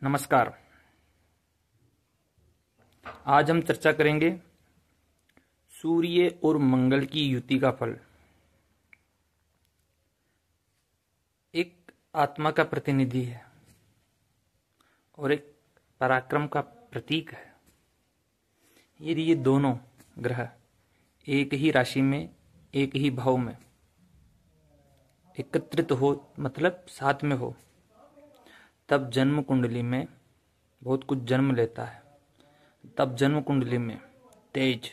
नमस्कार। आज हम चर्चा करेंगे सूर्य और मंगल की युति का फल। एक आत्मा का प्रतिनिधि है और एक पराक्रम का प्रतीक है। यदि ये दोनों ग्रह एक ही राशि में, एक ही भाव में एकत्रित हो, मतलब साथ में हो, तब जन्म कुंडली में बहुत कुछ जन्म लेता है। तब जन्म कुंडली में तेज,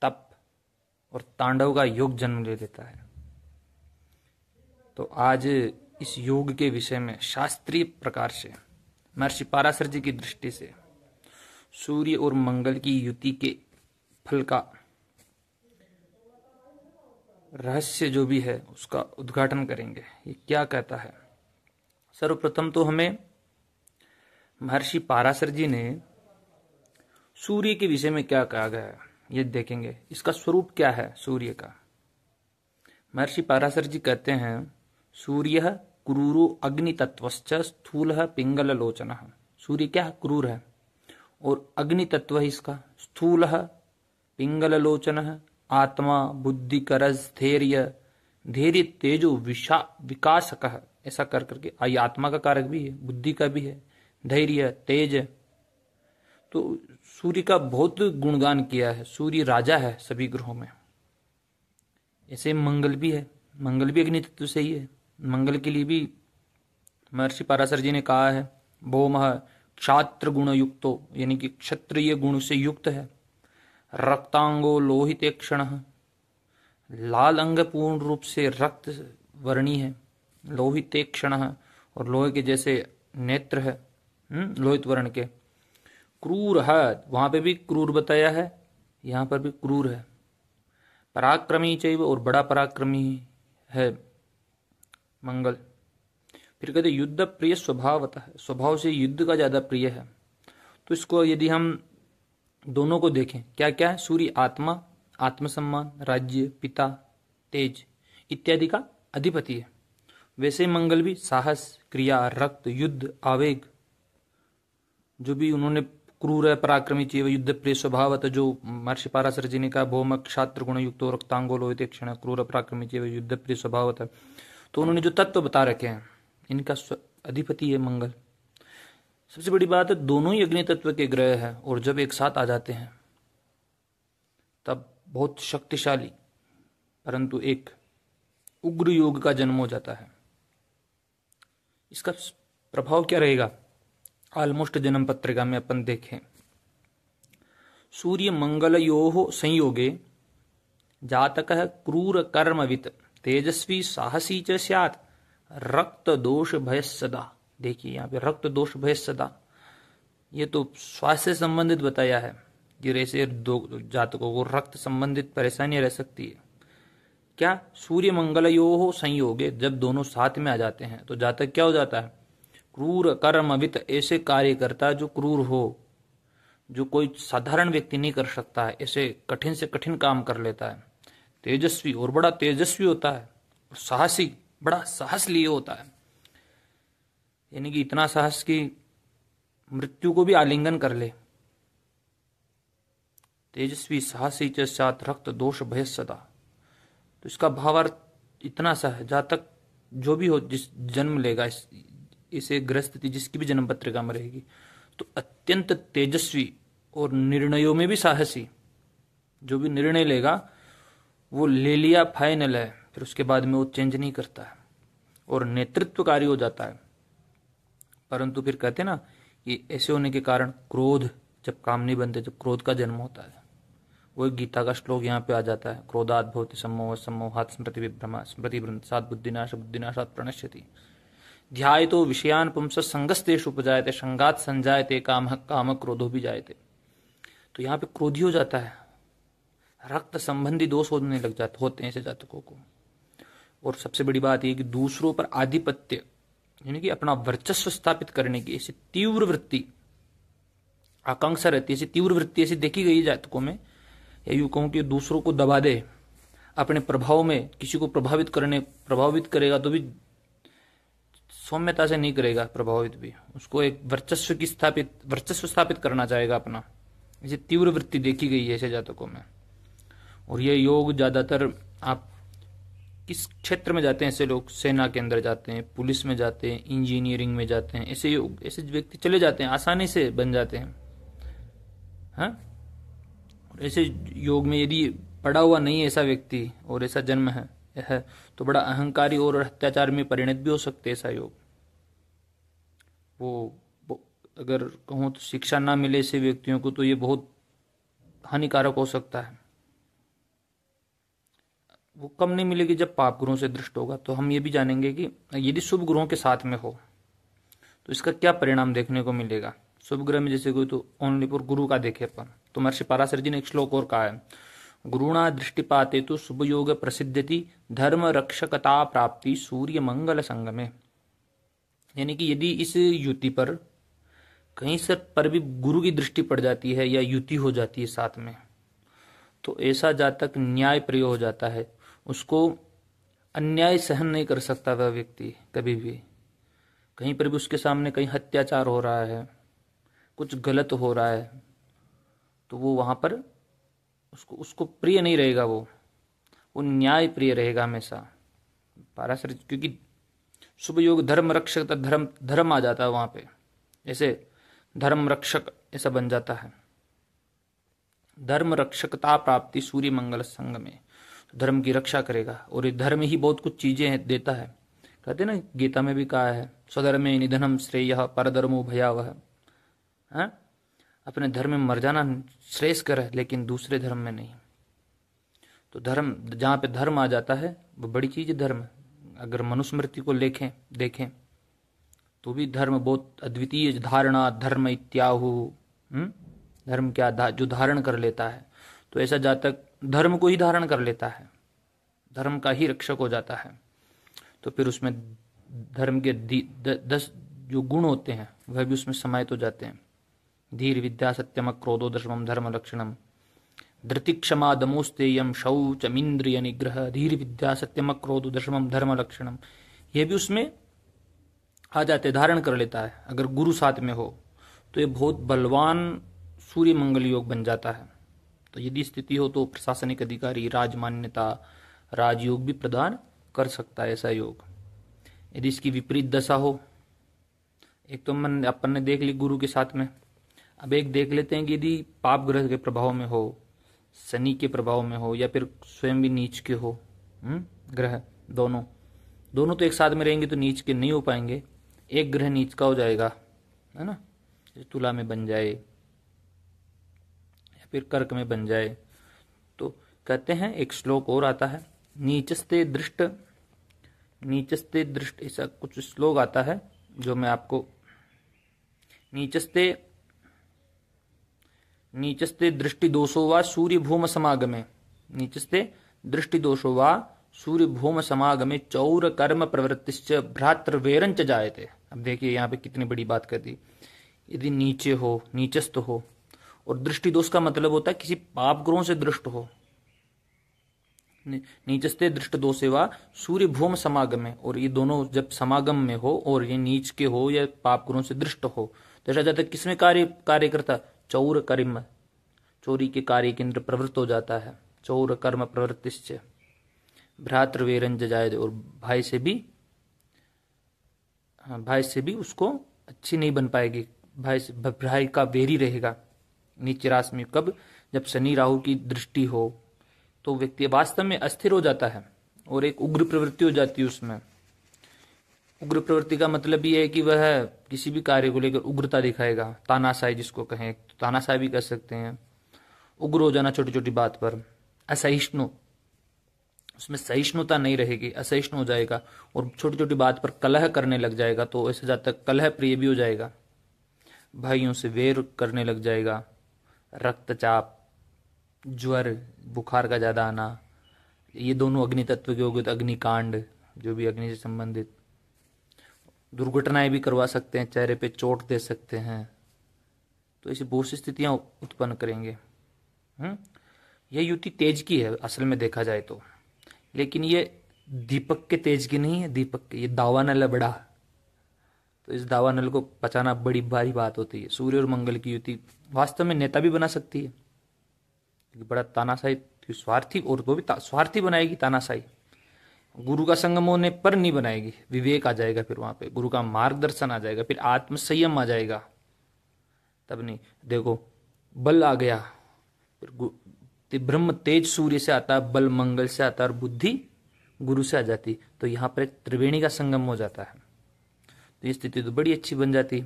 तप और तांडव का योग जन्म ले लेता है। तो आज इस योग के विषय में शास्त्रीय प्रकार से महर्षि पाराशर जी की दृष्टि से सूर्य और मंगल की युति के फल का रहस्य जो भी है उसका उद्घाटन करेंगे। ये क्या कहता है? सर्वप्रथम तो हमें महर्षि पाराशर जी ने सूर्य के विषय में क्या कहा गया है ये देखेंगे। इसका स्वरूप क्या है सूर्य का? महर्षि पाराशर जी कहते हैं, सूर्य क्रूरो अग्नि तत्वश्च स्थूल पिंगल लोचन। सूर्य क्या है? क्रूर है और अग्नि तत्व है इसका। स्थूल पिंगल लोचन, आत्मा बुद्धि करज स्थैर्य धैर्य तेजो विकासक। ऐसा कर करके आई आत्मा का कारक भी है, बुद्धि का भी है, धैर्य तेज। तो सूर्य का बहुत गुणगान किया है। सूर्य राजा है सभी ग्रहों में। ऐसे मंगल भी है, मंगल भी अग्नि तत्व से ही है। मंगल के लिए भी महर्षि पाराशर जी ने कहा है, भौमः क्षात्र गुण युक्तो, यानी कि क्षत्रिय गुण से युक्त है। रक्तांगो लोहित क्षण, लाल अंग पूर्ण रूप से रक्त वर्णी है। लोहित क्षण, और लोहे के जैसे नेत्र है, लोहित वर्ण के। क्रूर है, वहां पे भी क्रूर बताया है, यहां पर भी क्रूर है। पराक्रमी चैव, और बड़ा पराक्रमी है मंगल। फिर कहते युद्ध प्रिय स्वभावतः, स्वभाव से युद्ध का ज्यादा प्रिय है। तो इसको यदि हम दोनों को देखें, क्या क्या है? सूर्य आत्मा, आत्मसम्मान, राज्य, पिता, तेज इत्यादि का अधिपति है। वैसे मंगल भी साहस, क्रिया, रक्त, युद्ध, आवेग, जो भी उन्होंने क्रूर है, पराक्रमी चाहिए, युद्ध प्रिय स्वभावतः, जो महर्षि पाराशर जी ने कहा, भौम क्षात्र गुण युक्तो रक्तांगो लोहित क्षण, क्रूर पराक्रमी चाहिए, युद्ध प्रिय स्वभावतः। तो उन्होंने जो तत्व बता रखे हैं, इनका अधिपति है मंगल। सबसे बड़ी बात है, दोनों ही अग्नि तत्व के ग्रह हैं और जब एक साथ आ जाते हैं तब बहुत शक्तिशाली परंतु एक उग्र योग का जन्म हो जाता है। इसका प्रभाव क्या रहेगा? ऑलमोस्ट जन्म पत्रिका में अपन देखें, सूर्य मंगलयोः संयोगे जातकः क्रूर कर्मवित् तेजस्वी साहसी च स्यात् रक्त दोष भय सदा। देखिए यहाँ पे रक्त दोष भय सदा, ये तो स्वास्थ्य से संबंधित बताया है कि ऐसे दो जातकों को रक्त संबंधित परेशानियां रह सकती है। क्या? सूर्य मंगलयोः संयोगे, जब दोनों साथ में आ जाते हैं तो जातक क्या हो जाता है? क्रूर कर्मवित्, ऐसे कार्य करता है जो क्रूर हो, जो कोई साधारण व्यक्ति नहीं कर सकता है, ऐसे कठिन से कठिन काम कर लेता है। तेजस्वी, और बड़ा तेजस्वी होता है, और साहसी, बड़ा साहस लिए होता है, यानी कि इतना साहस कि मृत्यु को भी आलिंगन कर ले। तेजस्वी साहसी च स्यात् रक्त दोष भय सदा। तो इसका भावार्थ इतना सा है, जातक जो भी हो, जिस जन्म लेगा, इसे ग्रस्थिति जिसकी भी जन्म पत्रिका में रहेगी, तो अत्यंत तेजस्वी और निर्णयों में भी साहसी। जो भी निर्णय लेगा वो ले लिया, फाइनल है, फिर उसके बाद में वो चेंज नहीं करता है और नेतृत्वकारी हो जाता है। परंतु फिर कहते हैं ना, ये ऐसे होने के कारण क्रोध जब काम नहीं बनते, जब क्रोध का जन्म होता है, वो गीता का श्लोक यहाँ पे आ जाता है, क्रोधात् भवति सम्मोह, सम्मोहात् स्मृति विभ्रम, स्मृति भ्रंशात् बुद्धिनाश, बुद्धिनाशात् प्रणश्यति, ध्यायतो विषयान् पुंसः संगस्तेषु उपजायते, संगात् संजायते कामः, काम क्रोधो भी जायते। तो यहाँ पे क्रोधी हो जाता है, रक्त संबंधी दोष होने लग जाते होते हैं ऐसे जातकों को। और सबसे बड़ी बात यह कि दूसरों पर आधिपत्य, यानी कि अपना वर्चस्व स्थापित करने की ऐसी तीव्र वृत्ति, आकांक्षा रहती है। ऐसी तीव्र वृत्ति ऐसी देखी गई जातकों में, या यूं कहूं कि दूसरों को दबा दे, अपने प्रभाव में किसी को प्रभावित करेगा तो भी सौम्यता से नहीं करेगा प्रभावित भी, उसको एक वर्चस्व स्थापित करना चाहेगा अपना। इसे तीव्र वृत्ति देखी गई है ऐसे जातकों में। और ये योग ज्यादातर आप किस क्षेत्र में जाते हैं, ऐसे लोग सेना के अंदर जाते हैं, पुलिस में जाते हैं, इंजीनियरिंग में जाते हैं, ऐसे व्यक्ति चले जाते हैं, आसानी से बन जाते हैं। हाँ, ऐसे योग में यदि पड़ा हुआ नहीं है ऐसा व्यक्ति और ऐसा जन्म है तो बड़ा अहंकारी और अत्याचार में परिणत भी हो सकते हैं ऐसा योग। वो अगर कहूँ तो शिक्षा ना मिले ऐसे व्यक्तियों को तो ये बहुत हानिकारक हो सकता है। वो कम नहीं मिलेगी जब पाप ग्रहों से दृष्ट होगा। तो हम ये भी जानेंगे कि यदि शुभ ग्रहों के साथ में हो तो इसका क्या परिणाम देखने को मिलेगा। शुभ ग्रह में जैसे कोई तो ओनली फॉर गुरु का देखे अपन, तो महर्षि पराशर जी ने एक श्लोक और कहा है, गुरुणा दृष्टिपाते तो शुभ योग प्रसिद्धति धर्म रक्षकता प्राप्ति सूर्य मंगल संग में। यानी कि यदि इस युति पर कहीं से पर भी गुरु की दृष्टि पड़ जाती है या युति हो जाती है साथ में, तो ऐसा जातक न्याय प्रिय हो जाता है। उसको अन्याय सहन नहीं कर सकता वह व्यक्ति कभी भी। कहीं पर भी उसके सामने कहीं अत्याचार हो रहा है, कुछ गलत हो रहा है, तो वो वहां पर उसको प्रिय नहीं रहेगा। वो न्याय प्रिय रहेगा हमेशा। पाराशर, क्योंकि शुभ योग धर्म रक्षक, धर्म आ जाता है वहां पे, ऐसे धर्म रक्षक ऐसा बन जाता है। धर्म रक्षकता प्राप्ति सूर्य मंगल संग में, धर्म की रक्षा करेगा। और ये धर्म ही बहुत कुछ चीजें देता है। कहते हैं ना, गीता में भी कहा है, स्वधर्मे निधनम श्रेयः परधर्मो भयावह। अपने धर्म में मर जाना श्रेयस्कर है, लेकिन दूसरे धर्म में नहीं। तो धर्म, जहां पे धर्म आ जाता है वो बड़ी चीज है धर्म। अगर मनुस्मृति को देखें तो भी धर्म बहुत अद्वितीय धारणा, धर्म इत्याहु। धर्म क्या, जो धारण कर लेता है। तो ऐसा जातक धर्म को ही धारण कर लेता है, धर्म का ही रक्षक हो जाता है। तो फिर उसमें धर्म के 10 जो गुण होते हैं वह भी उसमें समाहित हो जाते हैं। धीर विद्या सत्यम क्रोधो दशमम धर्म लक्षणम, धृति क्षमा दमोस्तेयम शौचमिंद्रिय निग्रह, धीर विद्या सत्यम क्रोधो दशमम धर्म लक्षणम। ये भी उसमें आ जाते, धारण कर लेता है। अगर गुरु साथ में हो तो ये बहुत बलवान सूर्य मंगल योग बन जाता है। तो यदि स्थिति हो तो प्रशासनिक अधिकारी, राजमान्यता, राजयोग भी प्रदान कर सकता है ऐसा योग। यदि इसकी विपरीत दशा हो, एक तो अपन ने देख ली गुरु के साथ में, अब एक देख लेते हैं कि यदि पाप ग्रह के प्रभाव में हो, शनि के प्रभाव में हो, या फिर स्वयं भी नीच के हो ग्रह, दोनों तो एक साथ में रहेंगे तो नीच के नहीं हो पाएंगे। एक ग्रह नीच का हो जाएगा, है ना, तुला में बन जाए या फिर कर्क में बन जाए। तो कहते हैं, एक श्लोक और आता है, नीचस्ते दृष्ट, ऐसा कुछ श्लोक आता है जो मैं आपको, नीचस्ते दृष्टि दोषो वा सूर्य भूम समागमे, नीचस्ते दृष्टि दोषो वा सूर्य भूम समागमे चौर कर्म प्रवृत्तिश्च भ्रातृवेरंच जायते। अब देखिए यहाँ पे कितनी बड़ी बात कर दी। यदि नीचे हो, नीचस्थ हो, और दृष्टि दोष का मतलब होता है किसी पाप ग्रहों से दृष्ट हो। नीचस्ते दृष्ट दोषे वा सूर्य भूम समागमे, और ये दोनों जब समागम में हो और ये नीच के हो या पाप ग्रहों से दृष्ट हो, तो ऐसा जाता है किसमें कार्य करता, चौर कर्म, चोरी के कार्य के अंदर प्रवृत्त हो जाता है। चौर कर्म प्रवृत्तिश्च भ्रातृवेरंच जायते, और भाई से भी उसको अच्छी नहीं बन पाएगी, भाई का वेरी रहेगा। नीच राशि में कब, जब शनि राहु की दृष्टि हो तो व्यक्ति वास्तव में अस्थिर हो जाता है और एक उग्र प्रवृत्ति हो जाती है उसमें। उग्र प्रवृत्ति का मतलब ये है कि वह किसी भी कार्य को लेकर उग्रता दिखाएगा, तानाशाही जिसको कहें, तो तानाशाही भी कर सकते हैं। उग्र हो जाना छोटी छोटी बात पर, असहिष्णु, उसमें सहिष्णुता नहीं रहेगी, असहिष्णु हो जाएगा और छोटी छोटी बात पर कलह करने लग जाएगा। तो ऐसे जातक कलह प्रिय भी हो जाएगा, भाइयों से वेर करने लग जाएगा, रक्तचाप, ज्वर, बुखार का ज्यादा आना, ये दोनों अग्नि तत्व के हो गए। तो अग्निकांड, जो भी अग्नि से संबंधित, दुर्घटनाएं भी करवा सकते हैं, चेहरे पे चोट दे सकते हैं। तो ऐसी बहुत सी स्थितियां उत्पन्न करेंगे। यह युति तेज की है असल में देखा जाए तो, लेकिन ये दीपक के तेज की नहीं है। दीपक के, ये दावा न लबड़ा, तो इस दावानल को पचाना बड़ी भारी बात होती है। सूर्य और मंगल की युति वास्तव में नेता भी बना सकती है, क्योंकि बड़ा तानाशाही स्वार्थी, और वो भी स्वार्थी बनाएगी तानाशाही। गुरु का संगम होने पर नहीं बनाएगी, विवेक आ जाएगा, फिर वहां पे गुरु का मार्गदर्शन आ जाएगा, फिर आत्म संयम आ जाएगा, तब नहीं। देखो बल आ गया, फिर ब्रह्म तेज सूर्य से आता है, बल मंगल से आता है, और बुद्धि गुरु से आ जाती, तो यहाँ पर एक त्रिवेणी का संगम हो जाता है। तो ये स्थिति तो बड़ी अच्छी बन जाती।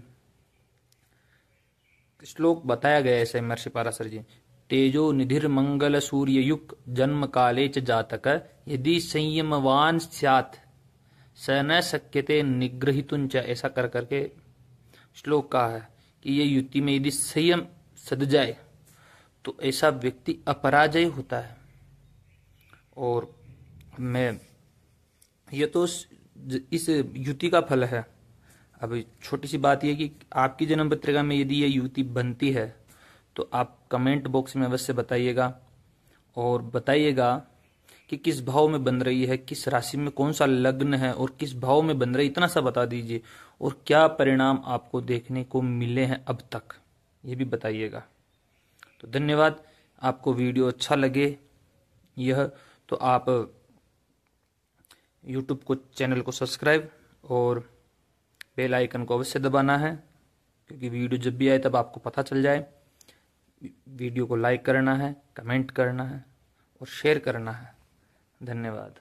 श्लोक बताया गया ऐसे महर्षि पाराशर जी, तेजो निधिर मंगल सूर्य युग जन्म काले च जातक यदि संयमवान स्यात् स न शक्यते निग्रहितुंच। ऐसा कर करके श्लोक कहा है कि ये युति में यदि संयम सद जाए तो ऐसा व्यक्ति अपराजय होता है। और मैं ये तो इस युति का फल है। अब छोटी सी बात यह कि आपकी जन्म पत्रिका में यदि ये युति बनती है तो आप कमेंट बॉक्स में अवश्य बताइएगा, और बताइएगा कि किस भाव में बन रही है, किस राशि में कौन सा लग्न है और किस भाव में बन रही है, इतना सा बता दीजिए। और क्या परिणाम आपको देखने को मिले हैं अब तक, ये भी बताइएगा। तो धन्यवाद। आपको वीडियो अच्छा लगे यह तो आप YouTube को चैनल को सब्सक्राइब और बेल आइकन को अवश्य दबाना है, क्योंकि वीडियो जब भी आए तब आपको पता चल जाए। वीडियो को लाइक करना है, कमेंट करना है और शेयर करना है। धन्यवाद।